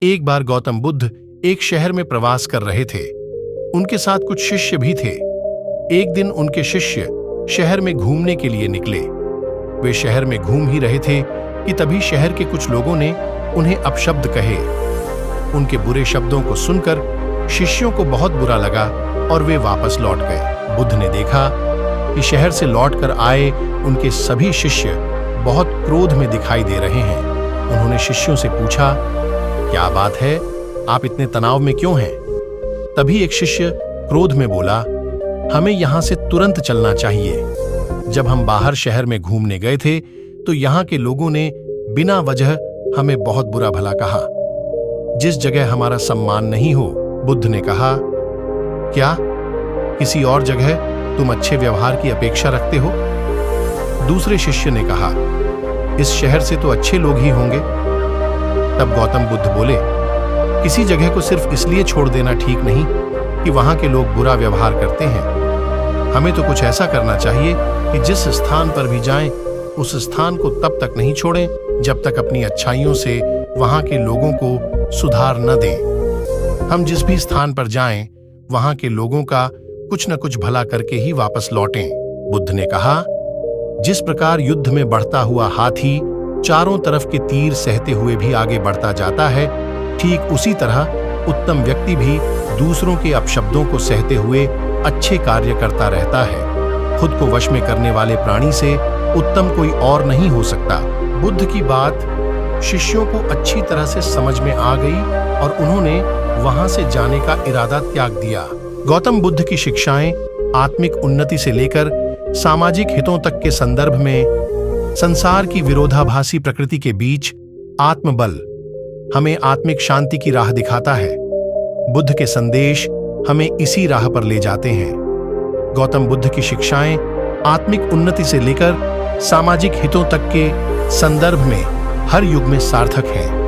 एक बार गौतम बुद्ध एक शहर में प्रवास कर रहे थे। उनके साथ कुछ शिष्य भी थे। एक दिन उनके शिष्य शहर में घूमने के लिए निकले। वे शहर में घूम ही रहे थे कि तभी शहर के कुछ लोगों ने उन्हें अपशब्द कहे। उनके बुरे शब्दों को सुनकर शिष्यों को बहुत बुरा लगा और वे वापस लौट गए। बुद्ध ने देखा कि शहर से लौटकर आए उनके सभी शिष्य बहुत क्रोध में दिखाई दे रहे हैं। उन्होंने शिष्यों से पूछा, क्या बात है, आप इतने तनाव में क्यों हैं? तभी एक शिष्य क्रोध में बोला, हमें यहां से तुरंत चलना चाहिए। जब हम बाहर शहर में घूमने गए थे तो यहां के लोगों ने बिना वजह हमें बहुत बुरा भला कहा, जिस जगह हमारा सम्मान नहीं हो। बुद्ध ने कहा, क्या किसी और जगह तुम अच्छे व्यवहार की अपेक्षा रखते हो? दूसरे शिष्य ने कहा, इस शहर से तो अच्छे लोग ही होंगे। तब गौतम बुद्ध बोले, किसी जगह को सिर्फ इसलिए छोड़ देना ठीक नहीं कि वहां के लोग बुरा व्यवहार करते हैं। हमें तो कुछ ऐसा करना चाहिए कि जिस स्थान पर भी जाएं, उस स्थान को तब तक नहीं छोड़ें जब तक अपनी अच्छाइयों से वहां के लोगों को सुधार न दें। हम जिस भी स्थान पर जाएं, वहां के लोगों का कुछ न कुछ भला करके ही वापस लौटें। बुद्ध ने कहा, जिस प्रकार युद्ध में बढ़ता हुआ हाथी चारों तरफ के तीर सहते हुए भी आगे बढ़ता जाता है, ठीक उसी तरह उत्तम व्यक्ति भी दूसरों के अपशब्दों को सहते हुए अच्छे कार्य करता रहता है। खुद को वश में करने वाले प्राणी से उत्तम कोई और नहीं हो सकता। बुद्ध की बात शिष्यों को अच्छी तरह से समझ में आ गई और उन्होंने वहां से जाने का इरादा त्याग दिया। गौतम बुद्ध की शिक्षाएं आत्मिक उन्नति से लेकर सामाजिक हितों तक के संदर्भ में संसार की विरोधाभासी प्रकृति के बीच आत्मबल हमें आत्मिक शांति की राह दिखाता है। बुद्ध के संदेश हमें इसी राह पर ले जाते हैं। गौतम बुद्ध की शिक्षाएं आत्मिक उन्नति से लेकर सामाजिक हितों तक के संदर्भ में हर युग में सार्थक हैं।